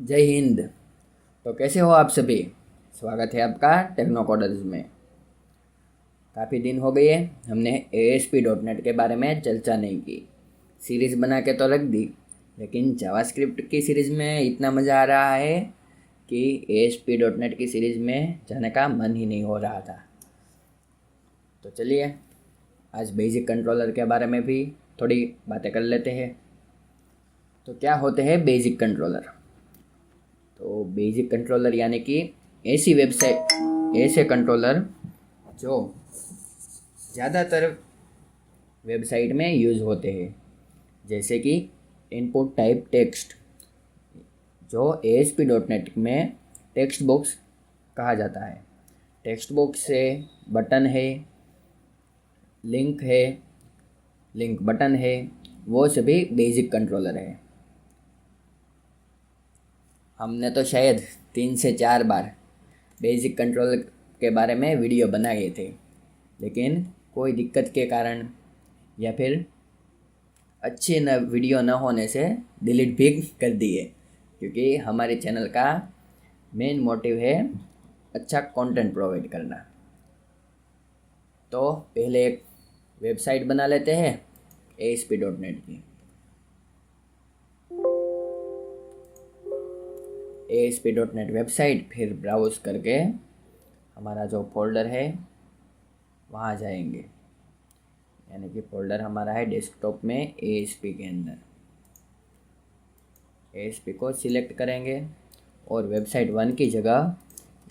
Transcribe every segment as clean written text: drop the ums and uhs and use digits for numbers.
जय हिंद। तो कैसे हो आप सभी। स्वागत है आपका टेक्नोकोडर्स में। काफ़ी दिन हो गए हमने ASP.NET के बारे में चर्चा नहीं की। सीरीज़ बना के तो रख दी, लेकिन जावास्क्रिप्ट की सीरीज़ में इतना मज़ा आ रहा है कि ASP.NET की सीरीज़ में जाने का मन ही नहीं हो रहा था। तो चलिए आज बेसिक कंट्रोलर के बारे में भी थोड़ी बातें कर लेते हैं। तो क्या होते हैं बेसिक कंट्रोलर। तो बेसिक कंट्रोलर यानी कि ऐसी वेबसाइट ऐसे कंट्रोलर जो ज़्यादातर वेबसाइट में यूज़ होते हैं, जैसे कि इनपुट टाइप टेक्स्ट, जो ASP.NET में टेक्स्ट बॉक्स कहा जाता है। टेक्स्ट बॉक्स से बटन है, लिंक है, लिंक बटन है, वो सभी बेसिक कंट्रोलर है। हमने तो शायद 3 से 4 बार बेसिक कंट्रोलर के बारे में वीडियो बनाए थे, लेकिन कोई दिक्कत के कारण या फिर अच्छे न वीडियो न होने से डिलीट भी कर दिए, क्योंकि हमारे चैनल का मेन मोटिव है अच्छा कंटेंट प्रोवाइड करना। तो पहले एक वेबसाइट बना लेते हैं ASP.NET की। ASP.NEट वेबसाइट, फिर ब्राउज़ करके हमारा जो फोल्डर है वहाँ जाएंगे, यानी कि फोल्डर हमारा है डेस्कटॉप में ASP के अंदर। ASP को सिलेक्ट करेंगे और वेबसाइट 1 की जगह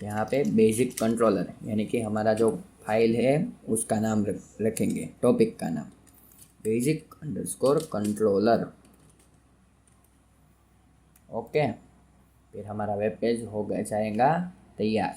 यहाँ पे बेसिक कंट्रोलर यानी कि हमारा जो फाइल है उसका नाम रखेंगे, टॉपिक का नाम basic_controller। ओके, फिर हमारा वेब पेज हो गया जाएगा तैयार।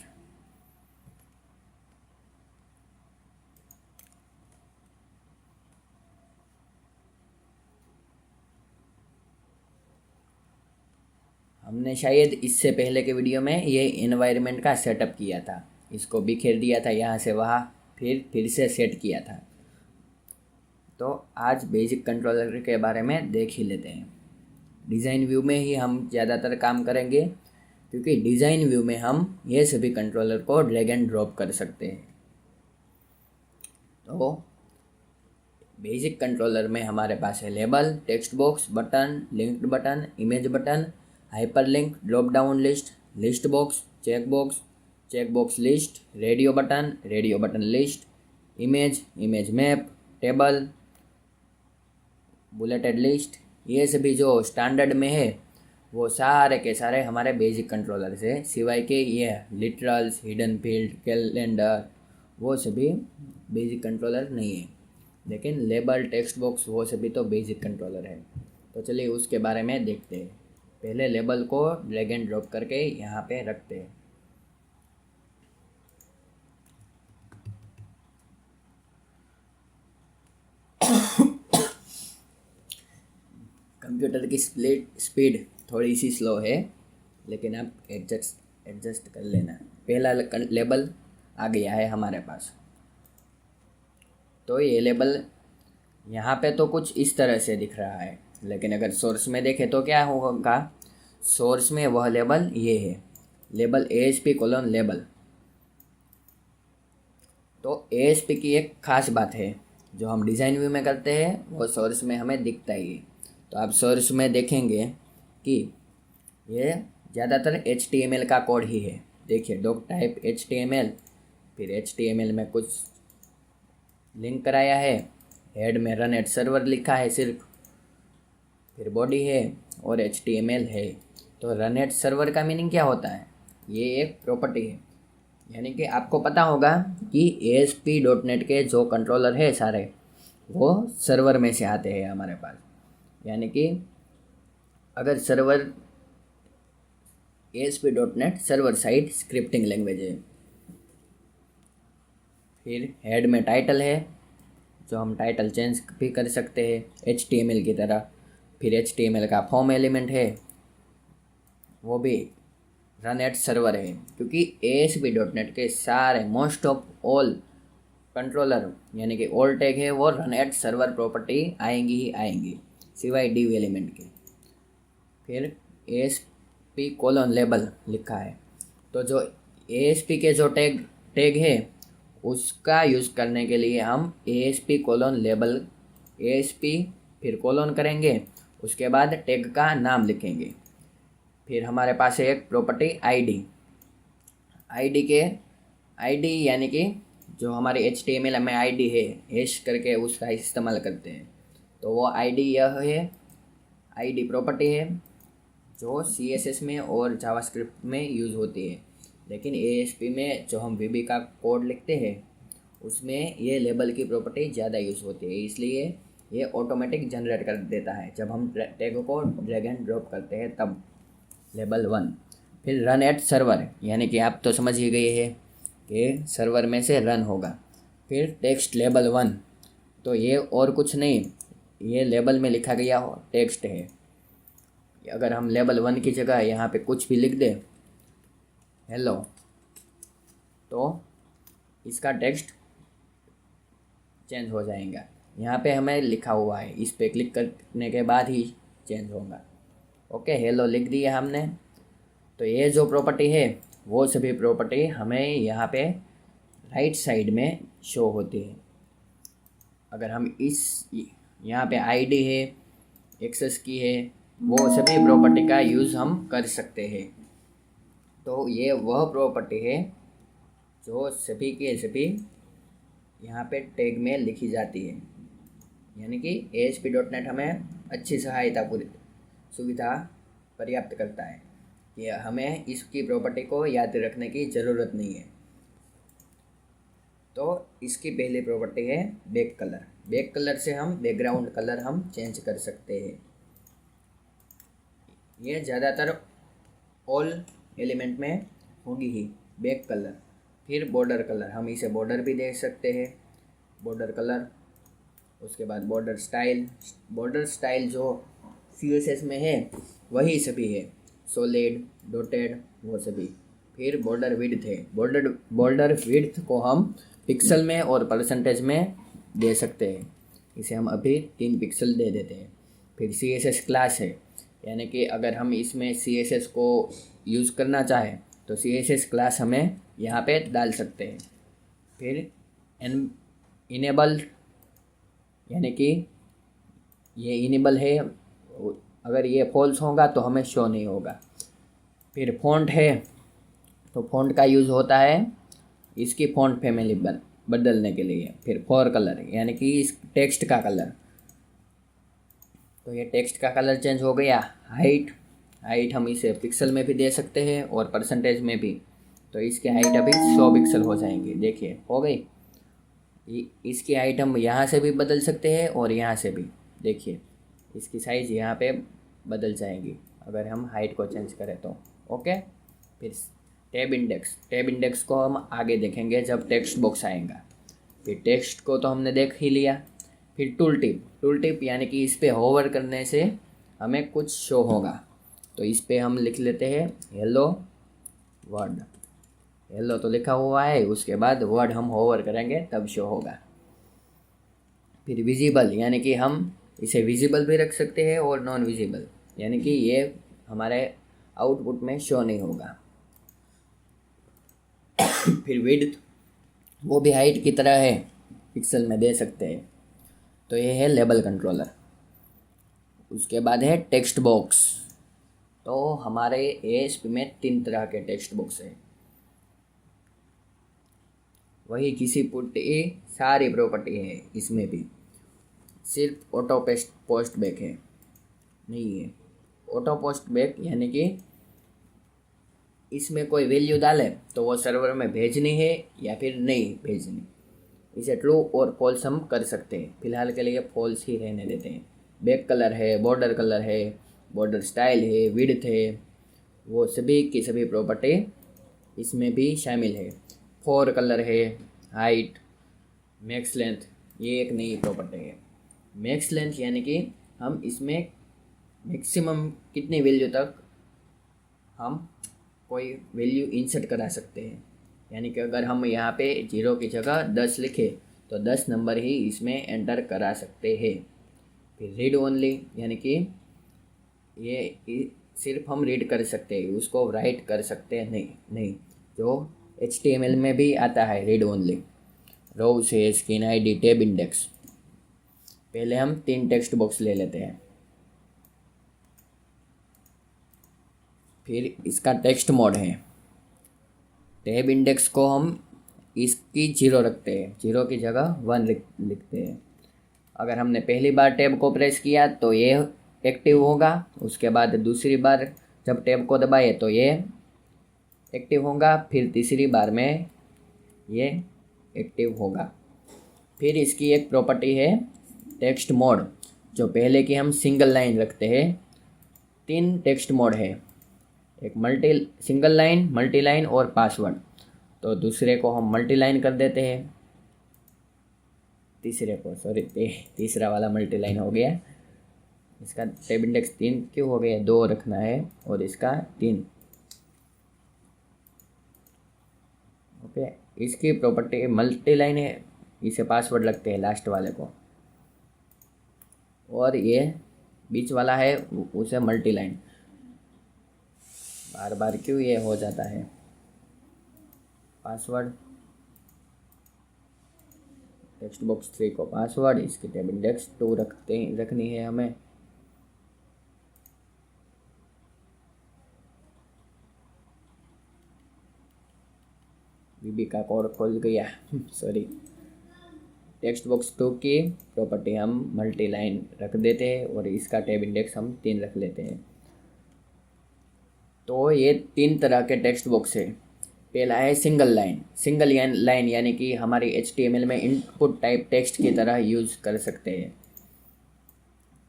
हमने शायद इससे पहले के वीडियो में ये इन्वायरमेंट का सेटअप किया था, इसको बिखेर दिया था यहाँ से वहाँ, फिर से सेट किया था। तो आज बेसिक कंट्रोलर के बारे में देख ही लेते हैं। डिज़ाइन व्यू में ही हम ज़्यादातर काम करेंगे, क्योंकि डिज़ाइन व्यू में हम ये सभी कंट्रोलर को ड्रैग एंड ड्रॉप कर सकते हैं। तो बेसिक कंट्रोलर में हमारे पास है label, text box, button, linked button, image button, hyperlink, drop down list, list box, check box list, radio button list, image map, table, bulleted list. ये सभी जो स्टैंडर्ड में है वो सारे के सारे हमारे बेसिक कंट्रोलर से, सिवाय के ये लिटरल्स, हिडन फील्ड, कैलेंडर, वो सभी बेसिक कंट्रोलर नहीं है। लेकिन लेबल, टेक्स्ट बॉक्स, वो सभी तो बेसिक कंट्रोलर है। तो चलिए उसके बारे में देखते हैं। पहले लेबल को ड्रैग एंड ड्रॉप करके यहाँ पे रखते हैं। कंप्यूटर की स्पीड थोड़ी सी स्लो है, लेकिन आप एडजस्ट कर लेना। पहला लेबल आ गया है हमारे पास। तो ये लेबल यहाँ पे तो कुछ इस तरह से दिख रहा है, लेकिन अगर सोर्स में देखें तो क्या होगा। सोर्स में वह लेबल ये है, लेबल ASP:लेबल। तो ASP की एक ख़ास बात है, जो हम डिज़ाइन व्यू में करते हैं वो सोर्स में हमें दिखता ही है। तो आप सोर्स में देखेंगे कि ये ज़्यादातर HTML का कोड ही है। देखिए, डॉक टाइप HTML, फिर HTML में कुछ लिंक कराया है, हेड में रन एट सर्वर लिखा है सिर्फ, फिर बॉडी है और HTML है। तो रन एट सर्वर का मीनिंग क्या होता है, ये एक प्रॉपर्टी है। यानी कि आपको पता होगा कि ASP.NET के जो कंट्रोलर है सारे, वो सर्वर में से आते हैं हमारे पास। यानी कि अगर server ASP.NET server side scripting language है। फिर हेड में टाइटल है, जो हम टाइटल चेंज भी कर सकते हैं HTML की तरह। फिर HTML का फॉर्म एलिमेंट है, वो भी रन एट सर्वर है, क्योंकि ASP.NET के सारे मोस्ट ऑफ ऑल कंट्रोलर यानी कि ऑल टैग है वो रन एट सर्वर प्रॉपर्टी आएंगी ही आएंगी, सिवाय div एलिमेंट के। फिर ASP कोलन लेबल लिखा है। तो जो ASP के जो टैग है उसका यूज़ करने के लिए हम ASP कोलन लेबल, ASP फिर कोलन करेंगे, उसके बाद टैग का नाम लिखेंगे। फिर हमारे पास है एक प्रॉपर्टी आईडी यानी कि जो हमारे HTML में आईडी है, हैश करके उसका इस्तेमाल करते हैं। तो वो आईडी यह है, आईडी प्रॉपर्टी है जो CSS में और जावास्क्रिप्ट में यूज़ होती है, लेकिन ASP में जो हम VB का कोड लिखते हैं उसमें ये लेबल की प्रॉपर्टी ज़्यादा यूज़ होती है, इसलिए ये ऑटोमेटिक जनरेट कर देता है जब हम टैग को ड्रैग एंड ड्रॉप करते हैं तब। लेबल 1। फिर रन एट सर्वर, यानी कि आप तो समझ ही गए हैं कि सर्वर में से रन होगा। फिर टेक्स्ट लेबल 1, तो ये और कुछ नहीं, ये लेबल में लिखा गया टेक्स्ट है। अगर हम लेबल 1 की जगह यहाँ पे कुछ भी लिख दें, हेलो, तो इसका टेक्स्ट चेंज हो जाएगा। यहाँ पे हमें लिखा हुआ है, इस पे क्लिक करने के बाद ही चेंज होगा। ओके, हेलो लिख दिया हमने। तो ये जो प्रॉपर्टी है वो सभी प्रॉपर्टी हमें यहाँ पे राइट साइड में शो होती है। अगर हम यहाँ पे आईडी है, एक्सेस की है, वो सभी प्रॉपर्टी का यूज़ हम कर सकते हैं। तो ये वह प्रॉपर्टी है जो सभी के सभी यहाँ पे टैग में लिखी जाती है, यानी कि ASP.NET हमें अच्छी सुविधा पर्याप्त करता है कि हमें इसकी प्रॉपर्टी को याद रखने की ज़रूरत नहीं है। तो इसकी पहली प्रॉपर्टी है बैक कलर। बैक कलर से हम बैकग्राउंड कलर हम चेंज कर सकते हैं। ये ज़्यादातर ऑल एलिमेंट में होगी ही बैक कलर। फिर बॉर्डर कलर, हम इसे बॉर्डर भी दे सकते हैं, बॉर्डर कलर। उसके बाद बॉर्डर स्टाइल जो CSS में है वही सभी है, सॉलिड, डॉटेड, वो सभी। फिर बॉर्डर विड्थ है, बॉर्डर विड्थ को हम पिक्सल में और परसेंटेज में दे सकते हैं, इसे हम अभी 3 पिक्सल दे देते हैं। फिर CSS क्लास है, यानी कि अगर हम इसमें CSS को यूज़ करना चाहें तो CSS क्लास हमें यहाँ पे डाल सकते हैं। फिर इनेबल, यानी कि ये इनेबल है, अगर ये फॉल्स होगा तो हमें शो नहीं होगा। फिर फ़ॉन्ट है, तो फ़ॉन्ट का यूज़ होता है इसकी फ़ॉन्ट फैमिली बदलने के लिए। फिर फॉर कलर, यानी कि इस टेक्स्ट का कलर, तो ये टेक्स्ट का कलर चेंज हो गया। हाइट हम इसे पिक्सल में भी दे सकते हैं और परसेंटेज में भी, तो इसकी हाइट अभी 100 पिक्सल हो जाएंगी। देखिए हो गई। इसकी हाइट हम यहाँ से भी बदल सकते हैं और यहाँ से भी, देखिए इसकी साइज़ यहाँ पे बदल जाएंगी अगर हम हाइट को चेंज करें तो। ओके, फिर टैब इंडेक्स को हम आगे देखेंगे जब टेक्स्ट बॉक्स आएगा। फिर टेक्स्ट को तो हमने देख ही लिया। फिर टूल टिप यानी कि इस पर होवर करने से हमें कुछ शो होगा, तो इस पर हम लिख लेते हैं हेलो वर्ड। हेलो तो लिखा हुआ है, उसके बाद वर्ड हम होवर करेंगे तब शो होगा। फिर विजिबल, यानी कि हम इसे विजिबल भी रख सकते हैं और नॉन विजिबल, यानी कि ये हमारे आउटपुट में शो नहीं होगा। फिर विड्थ, वो भी हाइट की तरह है, पिक्सल में दे सकते हैं। तो ये है लेबल कंट्रोलर। उसके बाद है टेक्स्ट बॉक्स। तो हमारे ASP में 3 तरह के टेक्स्ट बॉक्स है। वही किसी पुट्टी सारी प्रॉपर्टी है इसमें भी, सिर्फ ऑटो पोस्ट बैक है नहीं है। ऑटो पोस्ट बैक यानी कि इसमें कोई वैल्यू डाले तो वो सर्वर में भेजनी है या फिर नहीं भेजनी, इसे ट्रू और फॉल्स हम कर सकते हैं। फिलहाल के लिए फॉल्स ही रहने देते हैं। बैक कलर है, बॉर्डर कलर है, बॉर्डर स्टाइल है, विड्थ है, वो सभी की सभी प्रॉपर्टी इसमें भी शामिल है। फॉर कलर है, हाइट, मैक्स लेंथ, ये एक नई प्रॉपर्टी है। मैक्स लेंथ यानी कि हम इसमें मैक्सिमम कितनी वैल्यू तक हम कोई वैल्यू इंसर्ट करा सकते हैं, यानी कि अगर हम यहाँ पे 0 की जगह 10 लिखे तो 10 नंबर ही इसमें एंटर करा सकते हैं। फिर रीड ओनली, यानी कि ये सिर्फ हम रीड कर सकते हैं, उसको राइट कर सकते हैं नहीं नहीं। जो HTML में भी आता है रीड ओनली, रो से स्क्रीन ID टैब इंडेक्स। पहले हम 3 टेक्स्ट बॉक्स ले लेते हैं, फिर इसका टेक्स्ट मोड है। टैब इंडेक्स को हम इसकी 0 रखते हैं, 0 की जगह 1 लिखते हैं। अगर हमने पहली बार टैब को प्रेस किया तो ये एक्टिव होगा, उसके बाद दूसरी बार जब टैब को दबाए तो ये एक्टिव होगा, फिर तीसरी बार में ये एक्टिव होगा। फिर इसकी एक प्रॉपर्टी है टेक्स्ट मोड, जो पहले की हम सिंगल लाइन रखते हैं। 3 टेक्स्ट मोड है, एक सिंगल लाइन, मल्टी लाइन और पासवर्ड। तो दूसरे को हम मल्टी लाइन कर देते हैं, तीसरा वाला मल्टी लाइन हो गया। इसका टैब इंडेक्स 3 क्यों हो गया, 2 रखना है और इसका 3। ओके, इसकी प्रॉपर्टी मल्टी लाइन है, इसे पासवर्ड लगते हैं लास्ट वाले को, और ये बीच वाला है उसे मल्टी लाइन। बार बार क्यों ये हो जाता है। पासवर्ड, टेक्स्ट बॉक्स 3 को पासवर्ड, इसकी टैब इंडेक्स 2 रखनी है हमें। बीबी का कोड खोल गया सॉरी। टेक्स्ट बॉक्स 2 की प्रॉपर्टी हम मल्टी लाइन रख देते हैं और इसका टैब इंडेक्स हम 3 रख लेते हैं। तो ये 3 तरह के टेक्स्ट बॉक्स है। पहला है सिंगल लाइन यानी कि हमारी HTML में इनपुट टाइप टेक्स्ट की तरह यूज़ कर सकते हैं,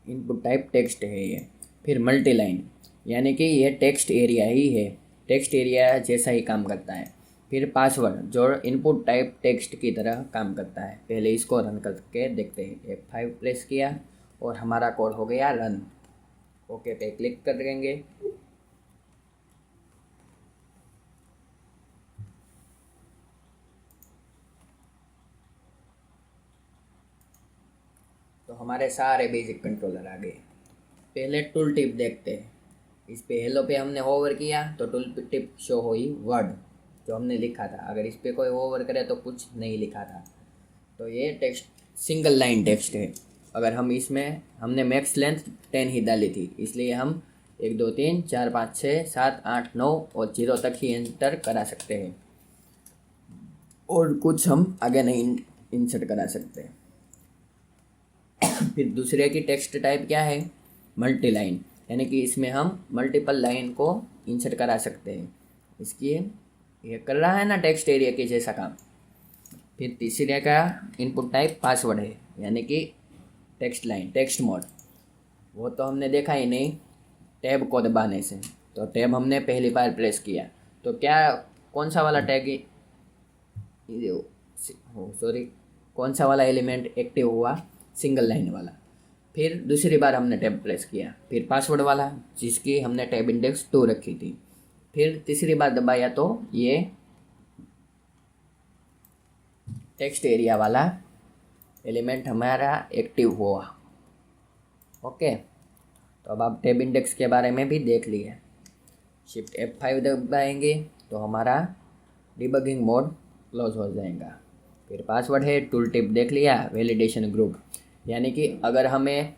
इनपुट टाइप टेक्स्ट है ये। फिर मल्टी लाइन यानी कि ये टेक्स्ट एरिया ही है, टेक्स्ट एरिया जैसा ही काम करता है। फिर पासवर्ड जो इनपुट टाइप टेक्स्ट की तरह काम करता है। पहले इसको रन करके देखते हैं। F5 प्रेस किया और हमारा कोड हो गया रन। ओके पे क्लिक कर देंगे। तो हमारे सारे बेसिक कंट्रोलर आ गए। पहले टूल टिप देखते हैं। इस पे हेलो पे हमने होवर किया तो टूल टिप शो हुई वर्ड जो हमने लिखा था। अगर इस पे कोई होवर करे तो कुछ नहीं लिखा था। तो ये टेक्स्ट सिंगल लाइन टेक्स्ट है। अगर हम इसमें हमने मैक्स लेंथ 10 ही डाली थी, इसलिए हम 1 2 3 4 5 6 7 8 9 और 0 तक ही एंटर करा सकते हैं, और कुछ हम आगे नहीं इंसर्ट करा सकते। फिर दूसरे की टेक्स्ट टाइप क्या है, मल्टी लाइन, यानी कि इसमें हम मल्टीपल लाइन को इंसर्ट करा सकते हैं। इसकी ये कर रहा है ना टेक्स्ट एरिया के जैसा काम। फिर तीसरे का इनपुट टाइप पासवर्ड है, यानी कि टेक्स्ट लाइन, टेक्स्ट मोड, वो तो हमने देखा ही नहीं टैब को दबाने से। तो टैब हमने पहली बार प्रेस किया तो क्या कौन सा वाला कौन सा वाला एलिमेंट एक्टिव हुआ, सिंगल लाइन वाला। फिर दूसरी बार हमने टैब प्रेस किया, फिर पासवर्ड वाला जिसकी हमने टैब इंडेक्स 2 रखी थी। फिर तीसरी बार दबाया तो ये टेक्स्ट एरिया वाला एलिमेंट हमारा एक्टिव हुआ। ओके, तो अब आप टैब इंडेक्स के बारे में भी देख लिए। शिफ्ट F5 दबाएंगे तो हमारा डिबगिंग मोड क्लोज हो जाएगा। फिर पासवर्ड है, टूल टिप देख लिया, वैलिडेशन ग्रुप, यानी कि अगर हमें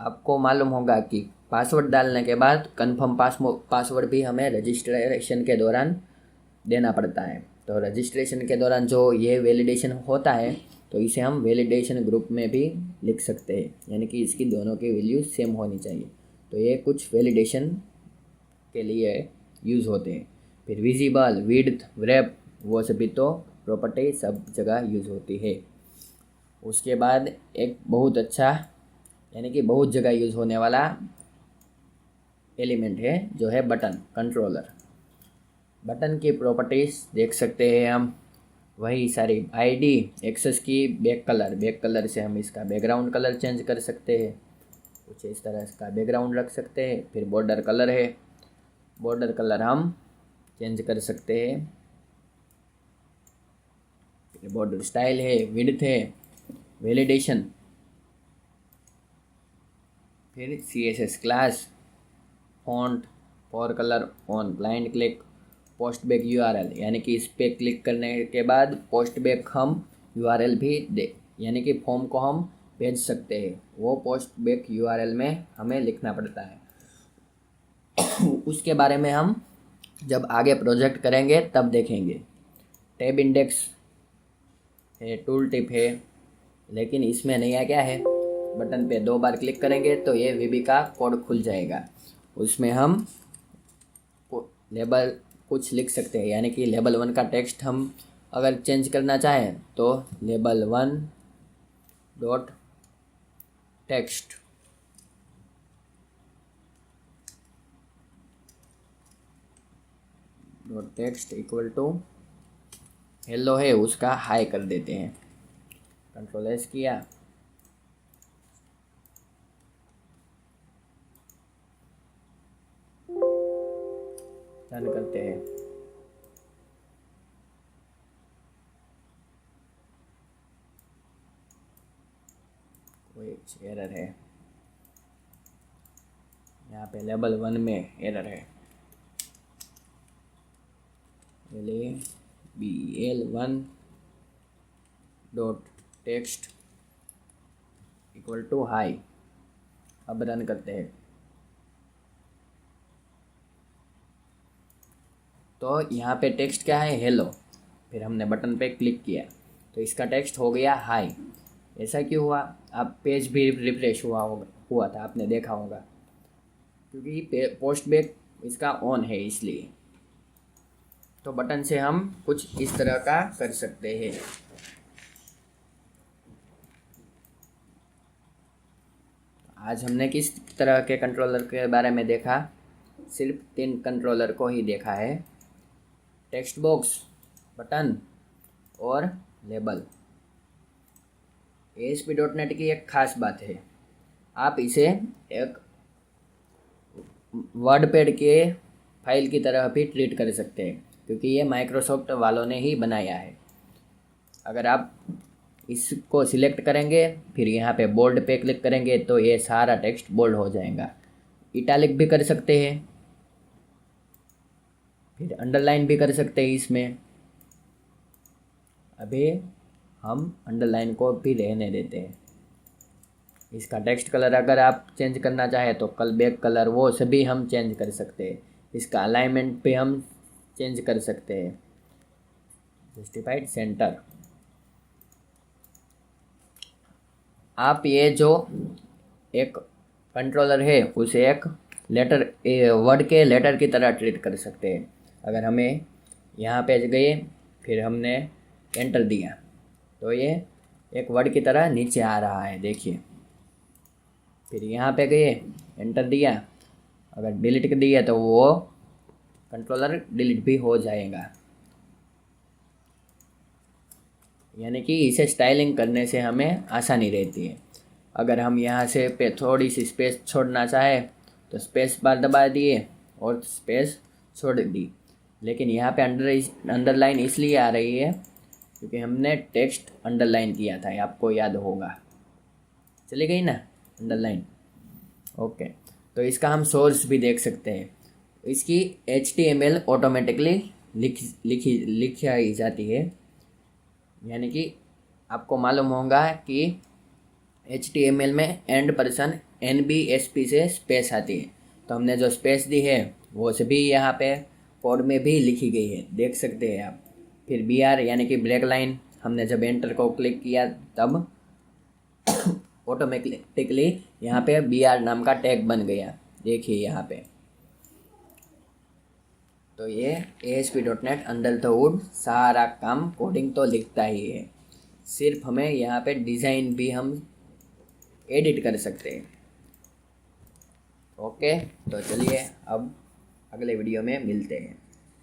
आपको मालूम होगा कि पासवर्ड डालने के बाद कंफर्म पासवर्ड भी हमें रजिस्ट्रेशन के दौरान देना पड़ता है। तो रजिस्ट्रेशन के दौरान जो ये वैलिडेशन होता है तो इसे हम वैलिडेशन ग्रुप में भी लिख सकते हैं, यानी कि इसकी दोनों की वैल्यू सेम होनी चाहिए। तो ये कुछ वैलिडेशन के लिए यूज़ होते हैं। फिर विजिबल, विड्थ, व्रैप, वो सभी तो प्रॉपर्टी सब जगह यूज़ होती है। उसके बाद एक बहुत अच्छा यानी कि बहुत जगह यूज़ होने वाला एलिमेंट है जो है बटन कंट्रोलर। बटन की प्रॉपर्टीज़ देख सकते हैं हम, वही सारी ID, एक्सेस की, बैक कलर से हम इसका बैकग्राउंड कलर चेंज कर सकते हैं, कुछ इस तरह इसका बैकग्राउंड रख सकते हैं। फिर बॉर्डर कलर है, बॉर्डर कलर हम चेंज कर सकते हैं। फिर बॉर्डर स्टाइल है, विड्थ है, वैलिडेशन, फिर CSS class, font, for colour on blind click, post back URL, यानी कि इस पर क्लिक करने के बाद पोस्ट बैक हम यूआरएल भी दे, यानी कि फॉर्म को हम भेज सकते हैं, वो पोस्ट बैक यूआरएल में हमें लिखना पड़ता है। उसके बारे में हम जब आगे प्रोजेक्ट करेंगे तब देखेंगे। टैब इंडेक्स है, टूल टिप है, लेकिन इसमें नया क्या है, बटन पे 2 बार क्लिक करेंगे तो ये वीबी का कोड खुल जाएगा। उसमें हम लेबल कुछ लिख सकते हैं, यानी कि लेबल 1 का टेक्स्ट हम अगर चेंज करना चाहें तो label 1 dot text equal to hello है, उसका हाई कर देते हैं। कंट्रोल एस किया, रन करते हैं। कोई एरर है यहाँ पे, लेवल 1 में एरर है, LABL1 dot text equal to hi. अब रन करते हैं तो यहाँ पे टेक्स्ट क्या है, हेलो। फिर हमने बटन पे क्लिक किया तो इसका टेक्स्ट हो गया हाई। ऐसा क्यों हुआ, आप पेज भी रिफ्रेश हुआ था, आपने देखा होगा, क्योंकि पोस्ट बैक इसका ऑन है इसलिए। तो बटन से हम कुछ इस तरह का कर सकते हैं। आज हमने किस तरह के कंट्रोलर के बारे में देखा, सिर्फ 3 कंट्रोलर को ही देखा है, टेक्स्ट बॉक्स, बटन और लेबल। ASP.NET की एक खास बात है, आप इसे एक वर्डपैड के फाइल की तरह भी ट्रीट कर सकते हैं, क्योंकि ये माइक्रोसॉफ्ट वालों ने ही बनाया है। अगर आप इसको सिलेक्ट करेंगे, फिर यहाँ पे बोल्ड पे क्लिक करेंगे तो ये सारा टेक्स्ट बोल्ड हो जाएगा। इटैलिक भी कर सकते हैं, फिर अंडरलाइन भी कर सकते हैं इसमें। अभी हम अंडरलाइन को भी रहने देते हैं। इसका टेक्स्ट कलर अगर आप चेंज करना चाहें तो बैक कलर, वो सभी हम चेंज कर सकते हैं। इसका अलाइनमेंट पे हम चेंज कर सकते हैं, जस्टिफाइड सेंटर। आप ये जो एक कंट्रोलर है उसे एक लेटर, वर्ड के लेटर की तरह ट्रीट कर सकते हैं। अगर हमें यहाँ पे गए, फिर हमने एंटर दिया तो ये एक वर्ड की तरह नीचे आ रहा है, देखिए। फिर यहाँ पे गए, एंटर दिया, अगर डिलीट कर दिया तो वो कंट्रोलर डिलीट भी हो जाएगा। यानी कि इसे स्टाइलिंग करने से हमें आसानी रहती है। अगर हम यहाँ से पे थोड़ी सी स्पेस छोड़ना चाहे तो स्पेस बार दबा दिए और स्पेस छोड़ दी। लेकिन यहाँ पे अंडरलाइन इसलिए आ रही है क्योंकि हमने टेक्स्ट अंडरलाइन किया था, आपको याद होगा। चली गई ना अंडरलाइन, ओके। तो इसका हम सोर्स भी देख सकते हैं। इसकी HTML ऑटोमेटिकली लिखाई जाती है, यानी कि आपको मालूम होगा कि HTML में एंड पर्सन NBSP से स्पेस आती है, तो हमने जो स्पेस दी है वो सभी यहाँ पे कोड में भी लिखी गई है, देख सकते हैं आप। फिर BR यानी कि ब्लैक लाइन, हमने जब एंटर को क्लिक किया तब ऑटोमेटिकली यहाँ पे BR नाम का टैग बन गया, देखिए यहाँ पे। तो ये ASP.NET अंडर द हुड सारा काम कोडिंग तो लिखता ही है, सिर्फ हमें यहाँ पे डिज़ाइन भी हम एडिट कर सकते हैं। ओके, तो चलिए अब अगले वीडियो में मिलते हैं,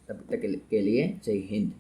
तब तक के लिए जय हिंद।